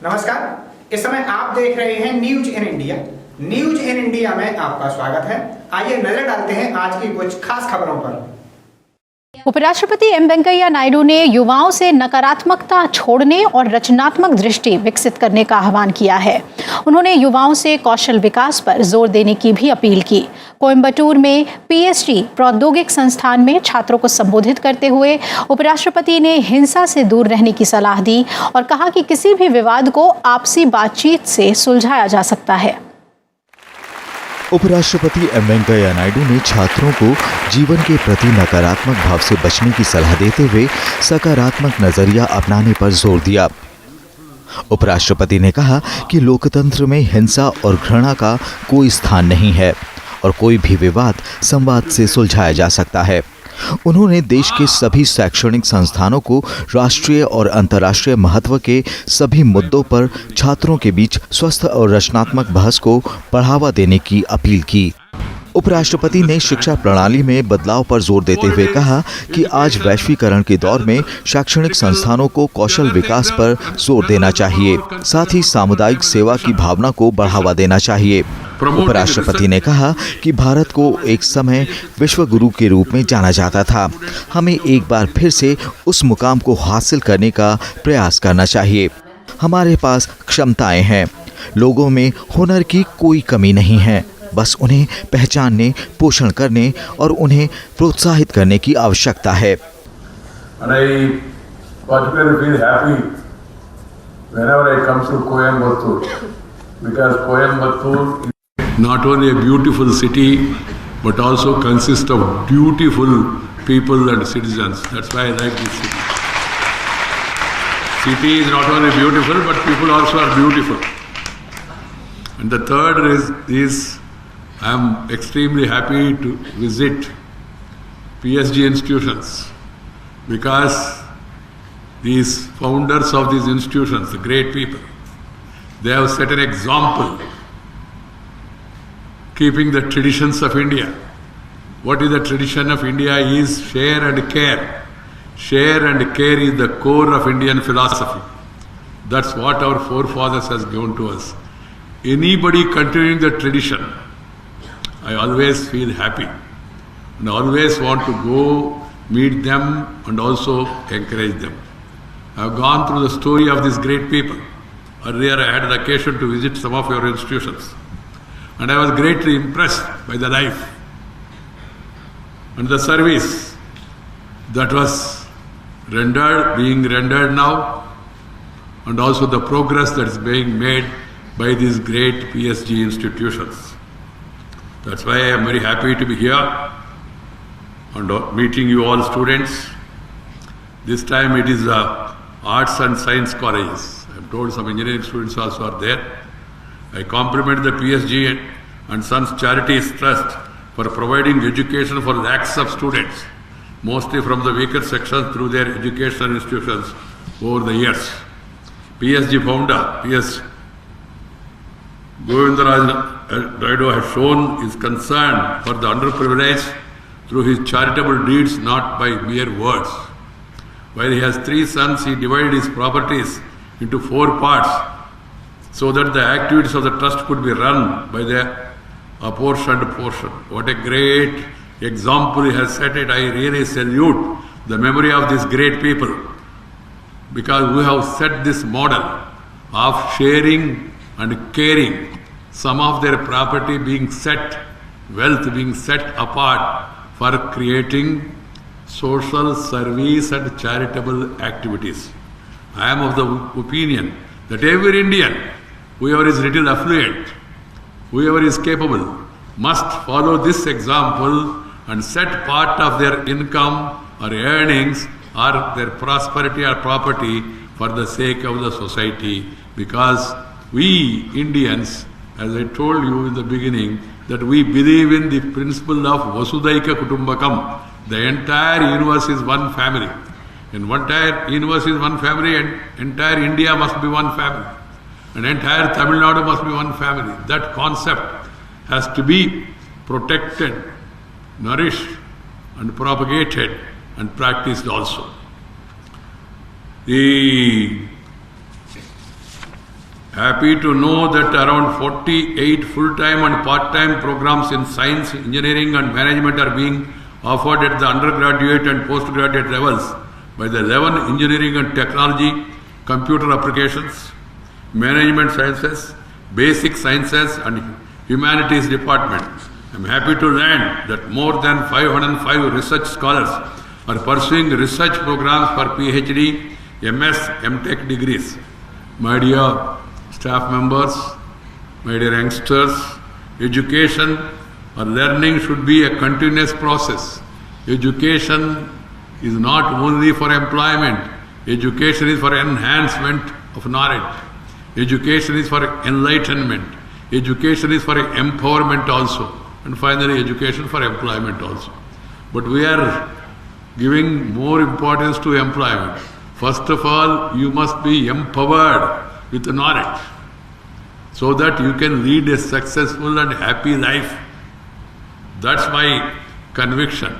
नमस्कार, इस समय आप देख रहे हैं news in India. News in India में आपका स्वागत है। आइए नजर डालते हैं आज की कुछ खास खबरों पर। उपराष्ट्रपति एम वेंकैया नायडू ने युवाओं से नकारात्मकता छोड़ने और रचनात्मक दृष्टि विकसित करने का आह्वान किया है। उन्होंने युवाओं से कौशल विकास पर जोर देने की भी अपील की। कोयम्बटूर में पीएचडी प्रौद्योगिक संस्थान में छात्रों को संबोधित करते हुए उपराष्ट्रपति ने हिंसा से दूर रहने की सलाह दी और कहा कि किसी भी विवाद को आपसी बातचीत से सुलझाया जा सकता है। उपराष्ट्रपति एम वेंकैया नायडू ने छात्रों को जीवन के प्रति नकारात्मक भाव से बचने की सलाह देते हुए सकारात्मक नजरिया अपनाने पर जोर दिया। उपराष्ट्रपति ने कहा कि लोकतंत्र में हिंसा और घृणा का कोई स्थान नहीं है और कोई भी विवाद संवाद से सुलझाया जा सकता है। उन्होंने देश के सभी शैक्षणिक संस्थानों को राष्ट्रीय और अंतर्राष्ट्रीय महत्व के सभी मुद्दों पर छात्रों के बीच स्वस्थ और रचनात्मक बहस को बढ़ावा देने की अपील की। उपराष्ट्रपति ने शिक्षा प्रणाली में बदलाव पर जोर देते हुए कहा कि आज वैश्वीकरण के दौर में शैक्षणिक संस्थानों को कौशल विकास पर जोर देना चाहिए, साथ ही सामुदायिक सेवा की भावना को बढ़ावा देना चाहिए। उपराष्ट्रपति ने कहा कि भारत को एक समय विश्व गुरु के रूप में जाना जाता था। हमें एक बार फिर से उस मुकाम को हासिल करने का प्रयास करना चाहिए। हमारे पास क्षमताएं हैं, लोगों में हुनर की कोई कमी नहीं है, बस उन्हें पहचानने, पोषण करने और उन्हें प्रोत्साहित करने की आवश्यकता है। And I particularly feel happy whenever I come to Coimbatore, because Coimbatore is not only a beautiful city but also consists of beautiful people and citizens. That's why I like this city. City is not only beautiful but people also are beautiful. And the third is I am extremely happy to visit PSG institutions because these founders of these institutions, the great people, they have set an example keeping the traditions of India. What is the tradition of India is share and care. Share and care is the core of Indian philosophy. That's what our forefathers has given to us. Anybody continuing the tradition, I always feel happy and always want to go meet them and also encourage them. I have gone through the story of these great people. Earlier I had the occasion to visit some of your institutions and I was greatly impressed by the life and the service that was being rendered now, and also the progress that is being made by these great PSG institutions. That's why I am very happy to be here and meeting you all students. This time it is arts and science colleges. I am told some engineering students also are there. I compliment the PSG and Sons Charities Trust for providing education for lakhs of students, mostly from the weaker sections through their educational institutions over the years. PSG founder, P.S. Govindaraj Naidu has shown his concern for the underprivileged through his charitable deeds, not by mere words. While he has 3 sons, he divided his properties into 4 parts so that the activities of the trust could be run by the apportioned portion. What a great example he has set it. I really salute the memory of these great people, because we have set this model of sharing and caring, some of their property being set, wealth being set apart for creating social service and charitable activities. I am of the opinion that every Indian, whoever is little affluent, whoever is capable, must follow this example and set part of their income or earnings or their prosperity or property for the sake of the society, because we Indians, as I told you in the beginning, that we believe in the principle of Vasudaika Kutumbakam. The entire universe is one family. And one entire universe is one family, and entire India must be one family. And entire Tamil Nadu must be one family. That concept has to be protected, nourished and propagated and practiced also. The Happy to know that around 48 full-time and part-time programs in science, engineering and management are being offered at the undergraduate and postgraduate levels by the 11 engineering and technology, computer applications, management sciences, basic sciences and humanities department. I am happy to learn that more than 505 research scholars are pursuing research programs for PhD, MS, MTech degrees. My dear staff members, my dear youngsters, education or learning should be a continuous process. Education is not only for employment. Education is for enhancement of knowledge. Education is for enlightenment. Education is for empowerment also. And finally, education for employment also. But we are giving more importance to employment. First of all, you must be empowered with knowledge so that you can lead a successful and happy life. That's my conviction.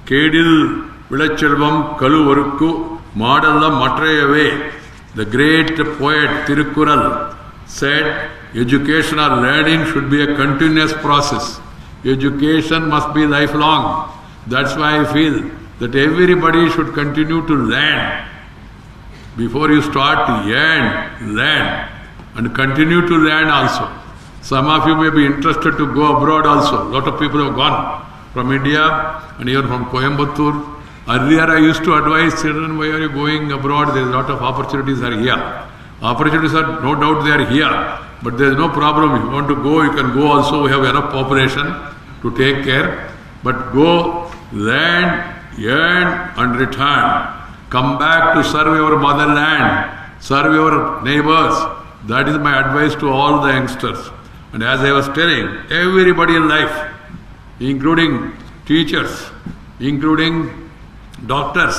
Kedil Vilachelvam Kaluvarukku Madalla Matrayave, the great poet Tirukkural said, education or learning should be a continuous process. Education must be lifelong. That's why I feel that everybody should continue to learn. Before you start, learn and continue to learn also. Some of you may be interested to go abroad also. A lot of people have gone from India and even from Coimbatore. Earlier I used to advise children, why are you going abroad? There is a lot of opportunities are here. Opportunities are, no doubt they are here. But there is no problem. If you want to go, you can go also. We have enough population to take care. But go, learn, earn and return. Come back to serve your motherland, serve your neighbors. That is my advice to all the youngsters. And as I was telling, everybody in life, including teachers, including doctors,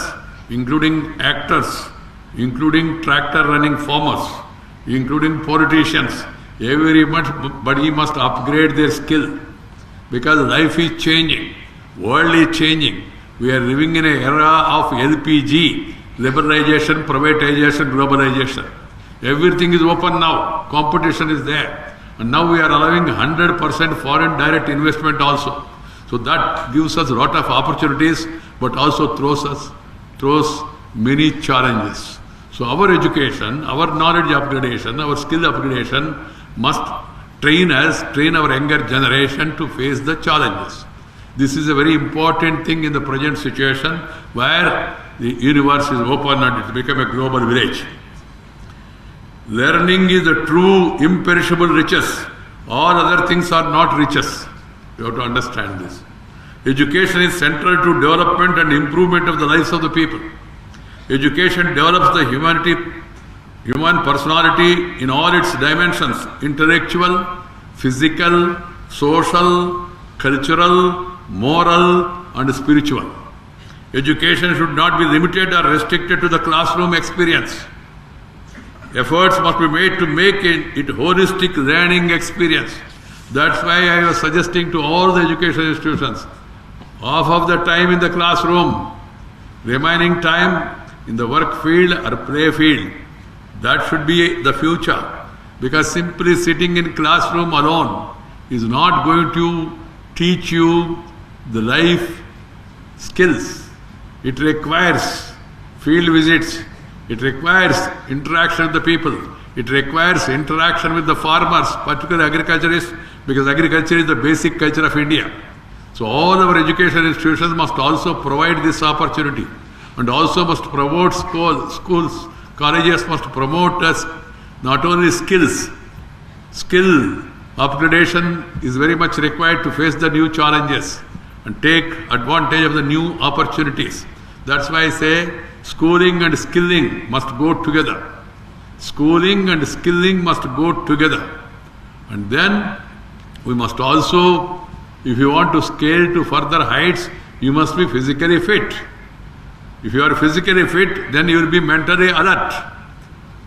including actors, including tractor running farmers, including politicians, everybody must upgrade their skill because life is changing, world is changing. We are living in an era of LPG, liberalization, privatization, globalization. Everything is open now, competition is there. And now we are allowing 100% foreign direct investment also. So that gives us a lot of opportunities, but also throws many challenges. So our education, our knowledge upgradation, our skill upgradation must train our younger generation to face the challenges. This is a very important thing in the present situation where the universe is open and it's become a global village. Learning is the true imperishable riches. All other things are not riches. You have to understand this. Education is central to development and improvement of the lives of the people. Education develops the human personality in all its dimensions: intellectual, physical, social, cultural, moral and spiritual. Education should not be limited or restricted to the classroom experience. Efforts must be made to make it holistic learning experience. That's why I was suggesting to all the education institutions, half of the time in the classroom, remaining time in the work field or play field. That should be the future, because simply sitting in classroom alone is not going to teach you the life skills. It requires field visits. It requires interaction with the people. It requires interaction with the farmers, particularly agriculturists, because agriculture is the basic culture of India. So all our education institutions must also provide this opportunity and also must promote schools, colleges must promote us not only skills. Skill upgradation is very much required to face the new challenges and take advantage of the new opportunities. That's why I say schooling and skilling must go together. Schooling and skilling must go together. And then we must also, if you want to scale to further heights, you must be physically fit. If you are physically fit, then you will be mentally alert.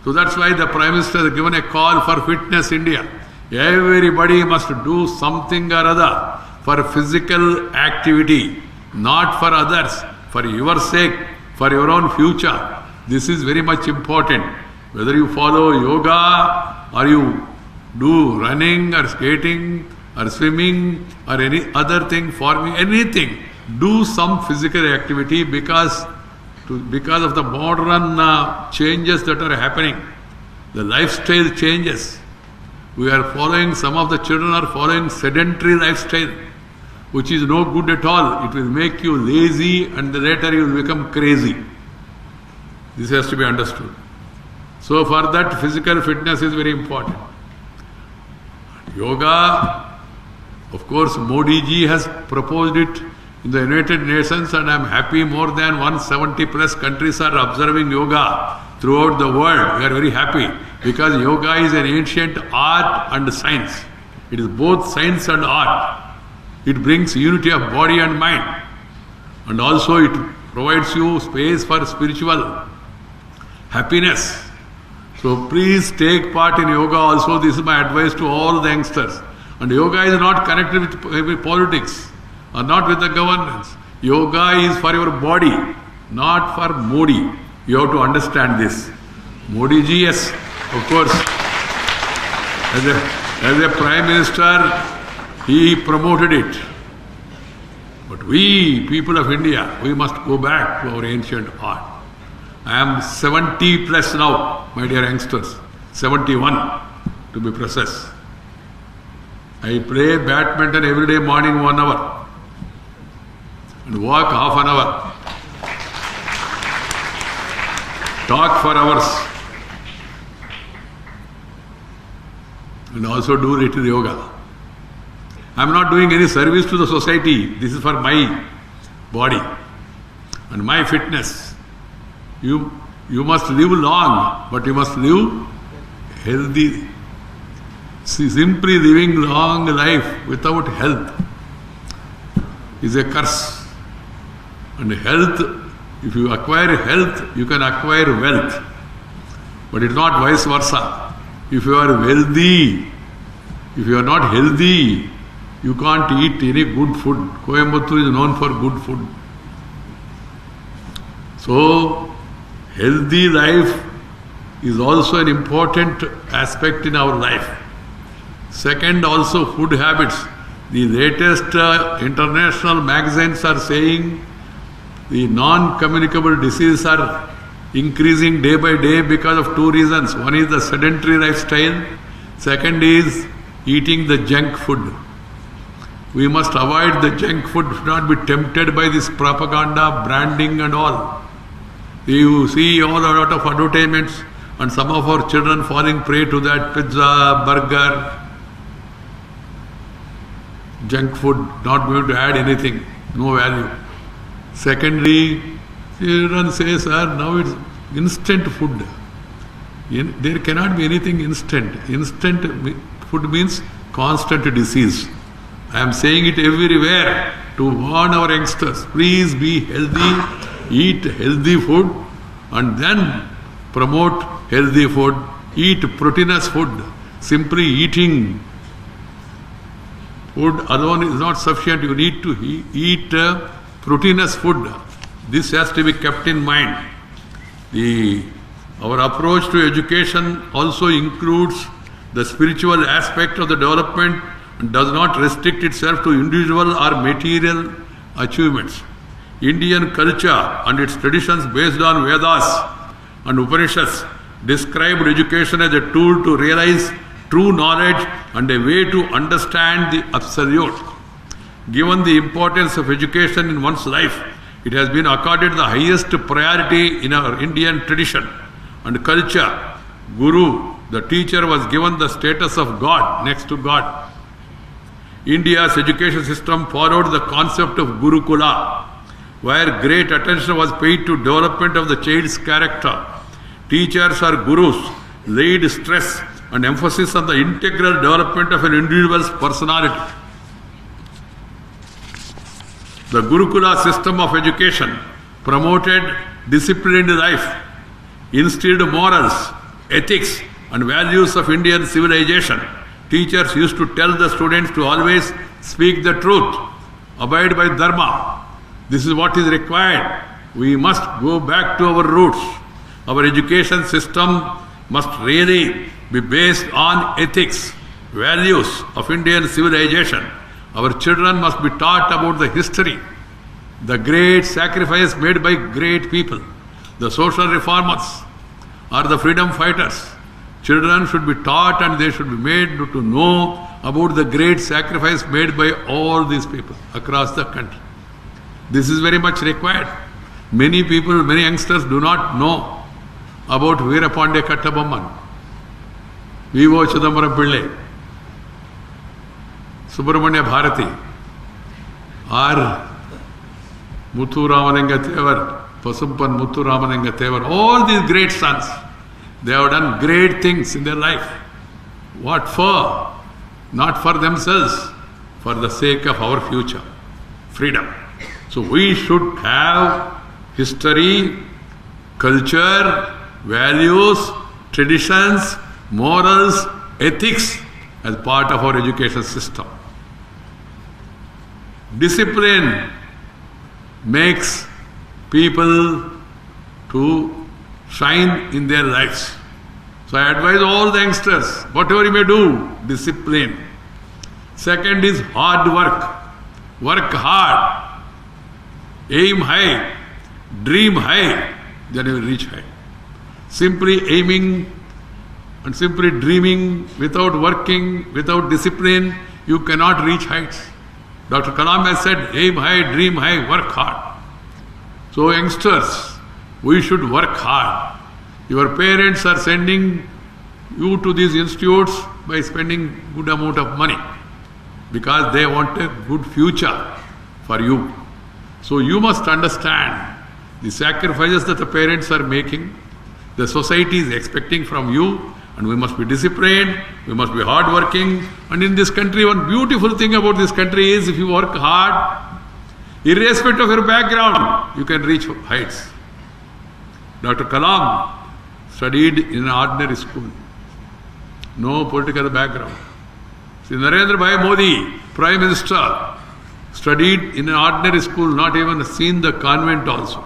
So that's why the Prime Minister has given a call for Fitness India. Everybody must do something or other for physical activity, not for others, for your sake, for your own future. This is very much important. Whether you follow yoga or you do running or skating or swimming or any other thing, farming, anything, do some physical activity because of the modern changes that are happening. The lifestyle changes. We are following, some of the children are following sedentary lifestyle, which is no good at all. It will make you lazy and later you will become crazy. This has to be understood. So for that, physical fitness is very important. Yoga, of course, Modi ji has proposed it in the United Nations, and I am happy more than 170 plus countries are observing yoga throughout the world. We are very happy because yoga is an ancient art and science. It is both science and art. It brings unity of body and mind, and also it provides you space for spiritual happiness. So please take part in yoga also. This is my advice to all the youngsters. And yoga is not connected with politics or not with the governance. Yoga is for your body, not for Modi. You have to understand this. Modi ji, yes, of course, as a Prime Minister, he promoted it. But we, people of India, we must go back to our ancient art. I am 70 plus now, my dear youngsters, 71 to be precise. I play badminton every day morning 1 hour and walk half an hour, talk for hours, and also do little yoga. I am not doing any service to the society. This is for my body and my fitness. You must live long, but you must live healthy. See, simply living long life without health is a curse. And health, if you acquire health, you can acquire wealth. But it's not vice versa. If you are wealthy, if you are not healthy, you can't eat any good food. Coimbatore is known for good food. So, healthy life is also an important aspect in our life. Second, also food habits. The latest international magazines are saying the non-communicable diseases are increasing day by day because of 2 reasons. One is the sedentary lifestyle. Second is eating the junk food. We must avoid the junk food, should not be tempted by this propaganda, branding and all. You see all a lot of advertisements and some of our children falling prey to that pizza, burger, junk food, not going to add anything, no value. Secondly, children say, sir, now it's instant food. There cannot be anything instant. Instant food means constant disease. I am saying it everywhere to warn our youngsters. Please be healthy, eat healthy food, and then promote healthy food. Eat proteinous food. Simply eating food alone is not sufficient. You need to eat proteinous food. This has to be kept in mind. Our approach to education also includes the spiritual aspect of the development and does not restrict itself to individual or material achievements. Indian culture and its traditions based on Vedas and Upanishads described education as a tool to realize true knowledge and a way to understand the absolute. Given the importance of education in one's life, it has been accorded the highest priority in our Indian tradition and culture. Guru, the teacher, was given the status of God, next to God. India's education system followed the concept of Gurukula, where great attention was paid to development of the child's character. Teachers or gurus laid stress and emphasis on the integral development of an individual's personality. The Gurukula system of education promoted disciplined life, instilled morals, ethics and values of Indian civilization. Teachers used to tell the students to always speak the truth, abide by dharma. This is what is required. We must go back to our roots. Our education system must really be based on ethics, values of Indian civilization. Our children must be taught about the history, the great sacrifice made by great people, the social reformers or the freedom fighters. Children should be taught and they should be made to know about the great sacrifice made by all these people across the country. This is very much required. Many people, many youngsters do not know about Veerapandya Kattabomman, V.O. Chidambaram Pillai, Subramanya Bharati, or Muthu Ramalinga Thevar, Pasumpan Muthu Ramalinga Thevar, all these great sons, they have done great things in their life. What for? Not for themselves, for the sake of our future, freedom. So we should have history, culture, values, traditions, morals, ethics as part of our education system. Discipline makes people to shine in their lives. So I advise all the youngsters, whatever you may do, discipline. Second is hard work. Work hard. Aim high. Dream high. Then you will reach high. Simply aiming and simply dreaming without working, without discipline, you cannot reach heights. Dr. Kalam has said, aim high, dream high, work hard. So youngsters, we should work hard. Your parents are sending you to these institutes by spending good amount of money because they want a good future for you. So you must understand the sacrifices that the parents are making, the society is expecting from you, and we must be disciplined, we must be hardworking. And in this country, one beautiful thing about this country is if you work hard, irrespective of your background, you can reach heights. Dr. Kalam studied in an ordinary school, no political background. See, Narendra Bhai Modi, Prime Minister, studied in an ordinary school, not even seen the convent also.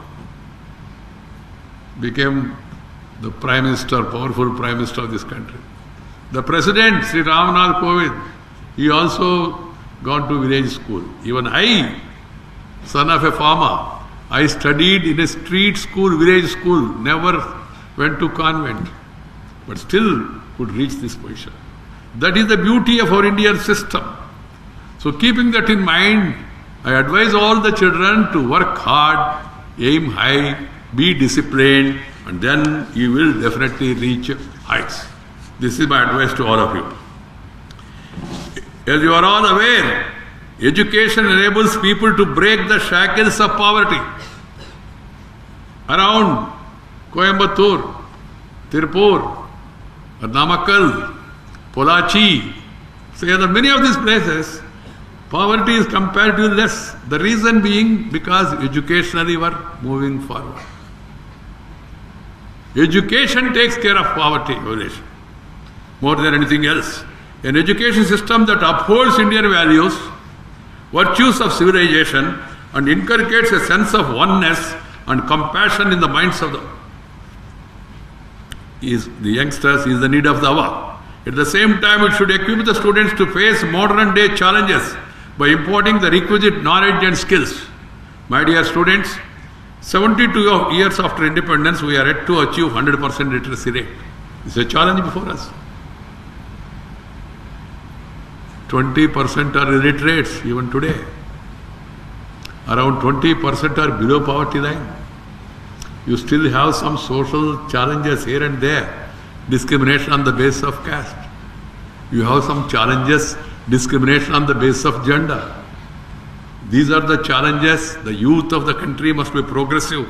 Became the Prime Minister, powerful Prime Minister of this country. The President, Sri Ramnath Kovind, he also gone to village school. Even I, son of a farmer, I studied in a street school, village school, never went to convent, but still could reach this position. That is the beauty of our Indian system. So keeping that in mind, I advise all the children to work hard, aim high, be disciplined, and then you will definitely reach heights. This is my advice to all of you. As you are all aware, education enables people to break the shackles of poverty. Around Coimbatore, Tirupur, Namakkal, Polachi, so many of these places, poverty is comparatively less. The reason being because educationally we are moving forward. Education takes care of poverty evaluation more than anything else. An education system that upholds Indian values, virtues of civilization, and inculcates a sense of oneness and compassion in the minds of the youngsters is the need of the hour. At the same time, it should equip the students to face modern day challenges by imparting the requisite knowledge and skills. My dear students, 72 years after independence, we are yet to achieve 100% literacy rate. It's a challenge before us. 20% are illiterates even today. Around 20% are below poverty line. You still have some social challenges here and there. Discrimination on the basis of caste. You have some challenges, discrimination on the basis of gender. These are the challenges the youth of the country must be progressive,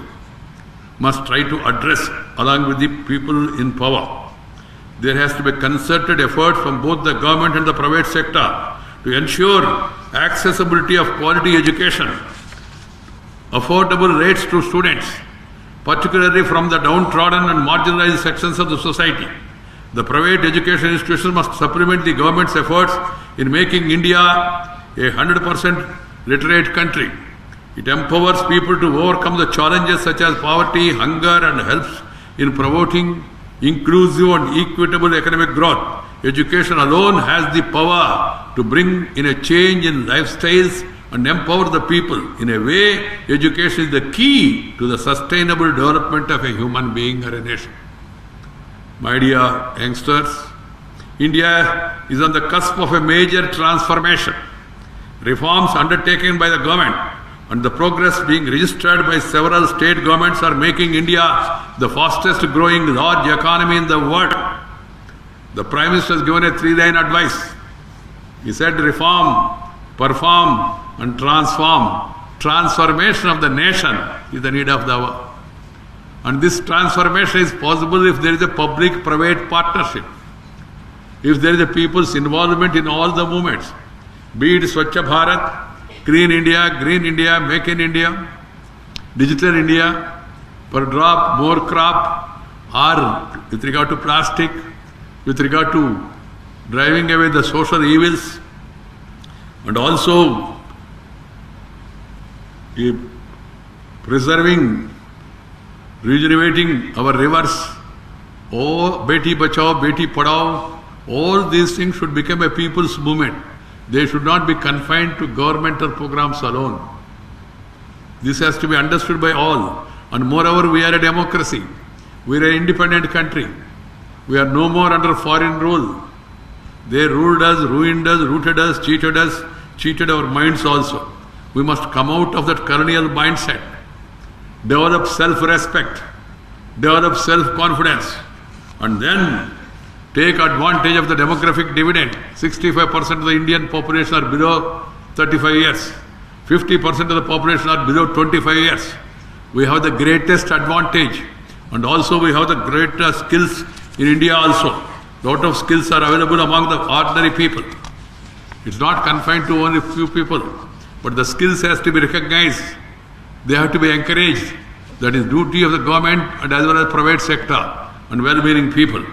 must try to address along with the people in power. There has to be concerted effort from both the government and the private sector to ensure accessibility of quality education, affordable rates to students, particularly from the downtrodden and marginalized sections of the society. The private education institutions must supplement the government's efforts in making India a 100% literate country. It empowers people to overcome the challenges such as poverty, hunger, and helps in promoting inclusive and equitable economic growth. Education alone has the power to bring in a change in lifestyles and empower the people. In a way, education is the key to the sustainable development of a human being or a nation. My dear youngsters, India is on the cusp of a major transformation. Reforms undertaken by the government and the progress being registered by several state governments are making India the fastest growing large economy in the world. The Prime Minister has given a 3-line advice. He said reform, perform and transform. Transformation of the nation is the need of the hour. And this transformation is possible if there is a public-private partnership. If there is a people's involvement in all the movements, be it Swachh Bharat, Green India, Make in India, Digital India, per drop, more crop, or with regard to plastic, with regard to driving away the social evils, and also preserving, regenerating our rivers, Beti Bachao, Beti Padhao, all these things should become a people's movement. They should not be confined to governmental programs alone. This has to be understood by all. And moreover, we are a democracy. We are an independent country. We are no more under foreign rule. They ruled us, ruined us, rooted us, cheated our minds also. We must come out of that colonial mindset, develop self-respect, develop self-confidence, and then take advantage of the demographic dividend. 65% of the Indian population are below 35 years. 50% of the population are below 25 years. We have the greatest advantage, and also we have the greatest skills in India also. A lot of skills are available among the ordinary people. It's not confined to only few people, but the skills has to be recognized. They have to be encouraged. That is duty of the government and as well as private sector and well-meaning people.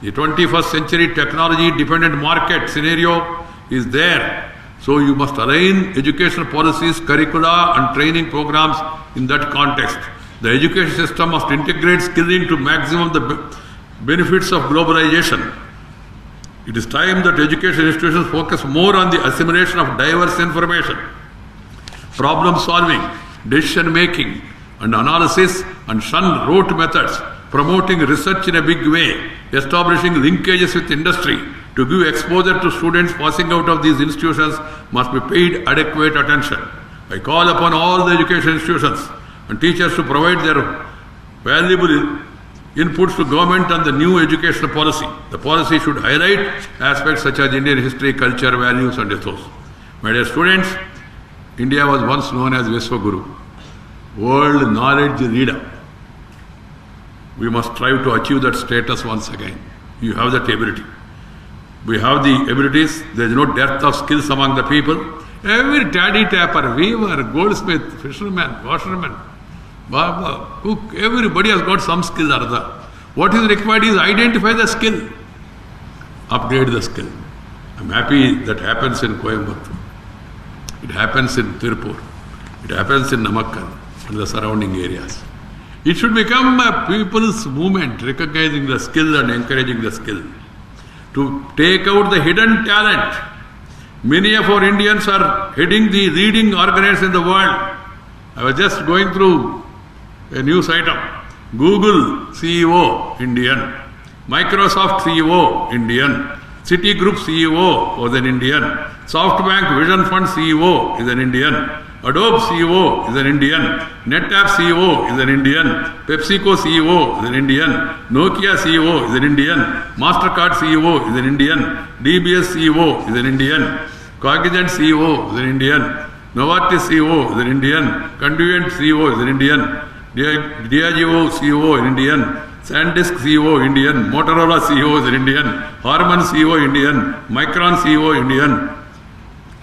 The 21st century technology-dependent market scenario is there. So you must align educational policies, curricula and training programs in that context. The education system must integrate skilling to maximum the benefits of globalization. It is time that education institutions focus more on the assimilation of diverse information, problem solving, decision making and analysis, and shun rote methods, promoting research in a big way, establishing linkages with industry to give exposure to students passing out of these institutions must be paid adequate attention. I call upon all the education institutions and teachers to provide their valuable inputs to government on the new educational policy. The policy should highlight aspects such as Indian history, culture, values and ethos. My dear students, India was once known as Vishwaguru, world knowledge leader. We must strive to achieve that status once again. You have that ability. We have the abilities. There is no dearth of skills among the people. Every taddy tapper, weaver, goldsmith, fisherman, washerman, barber, cook, everybody has got some skill or other. What is required is identify the skill, upgrade the skill. I'm happy that happens in Coimbatore. It happens in Tirupur. It happens in Namakkal and the surrounding areas. It should become a people's movement, recognizing the skill and encouraging the skill. To take out the hidden talent. Many of our Indians are heading the leading organizations in the world. I was just going through a news item. Google CEO, Indian. Microsoft CEO, Indian. Citigroup CEO was an Indian. SoftBank Vision Fund CEO is an Indian. Adobe CEO is an Indian. NetApp CEO is an Indian. PepsiCo CEO is an Indian. Nokia CEO is an Indian. MasterCard CEO is an Indian. DBS CEO is an Indian. Cognizant CEO is an Indian. Novartis CEO is an Indian. Conduent CEO is an Indian. Diageo CEO is an Indian. SanDisk CEO Indian. Motorola CEO is an Indian. Harman CEO Indian. Micron CEO Indian.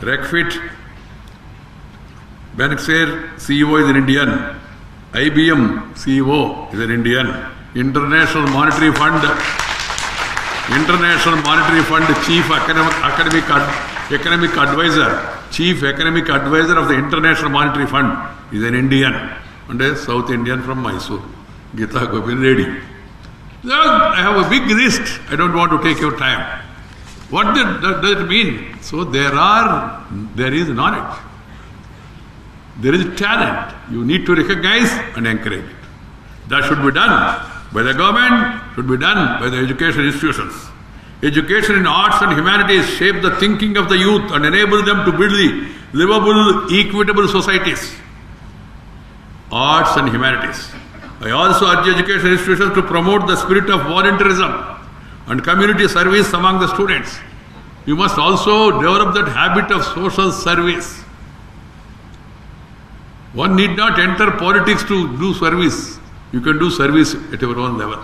Recfit Banksir CEO is an Indian. IBM CEO is an Indian. International Monetary Fund Chief Economic Advisor of the International Monetary Fund is an Indian and a South Indian from Mysore, Gita Govind Reddy. No, I have a big list. I don't want to take your time. What does it mean? So there is knowledge. There is talent. You need to recognize and encourage it. That should be done by the government, should be done by the education institutions. Education in arts and humanities shape the thinking of the youth and enable them to build the livable, equitable societies. Arts and humanities. I also urge education institutions to promote the spirit of volunteerism and community service among the students. You must also develop that habit of social service. One need not enter politics to do service. You can do service at your own level.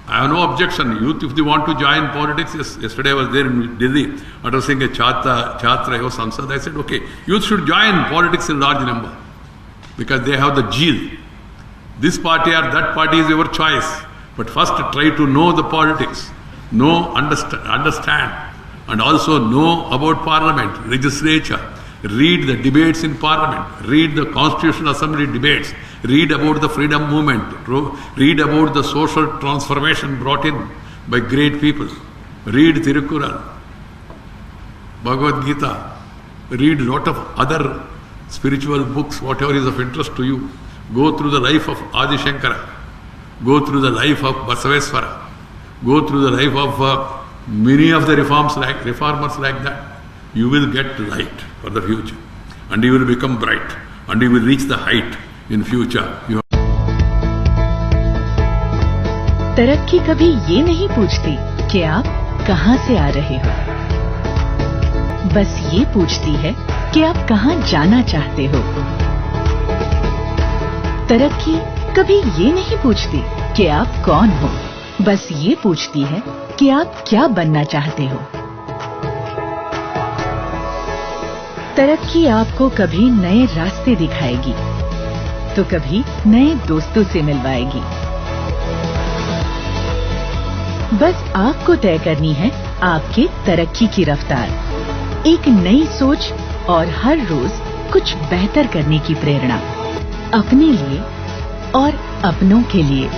I have no objection. Youth, if they want to join politics, yesterday I was there in Delhi addressing a Chhatra or Sansad. I said, okay, youth should join politics in large number because they have the zeal. This party or that party is your choice. But first try to know the politics, understand, and also know about parliament, legislature. Read the debates in parliament, read the Constitutional Assembly debates, read about the freedom movement, read about the social transformation brought in by great people. Read Tirukkural, Bhagavad Gita, read a lot of other spiritual books, whatever is of interest to you. Go through the life of Adi Shankara, go through the life of Basaveswara, go through the life of many of the reformers like that. You will get light for the future and you will become bright and you will reach the height in future. तरक्की कभी ये नहीं पूछती कि आप कहां से आ रहे हो, बस ये पूछती है कि आप कहां जाना चाहते हो। तरक्की कभी ये नहीं पूछती कि आप कौन हो, बस ये पूछती है कि आप क्या बनना चाहते हो। तरक्की आपको कभी नए रास्ते दिखाएगी तो कभी नए दोस्तों से मिलवाएगी। बस आपको तय करनी है आपके तरक्की की रफ्तार, एक नई सोच और हर रोज कुछ बेहतर करने की प्रेरणा, अपने लिए और अपनों के लिए।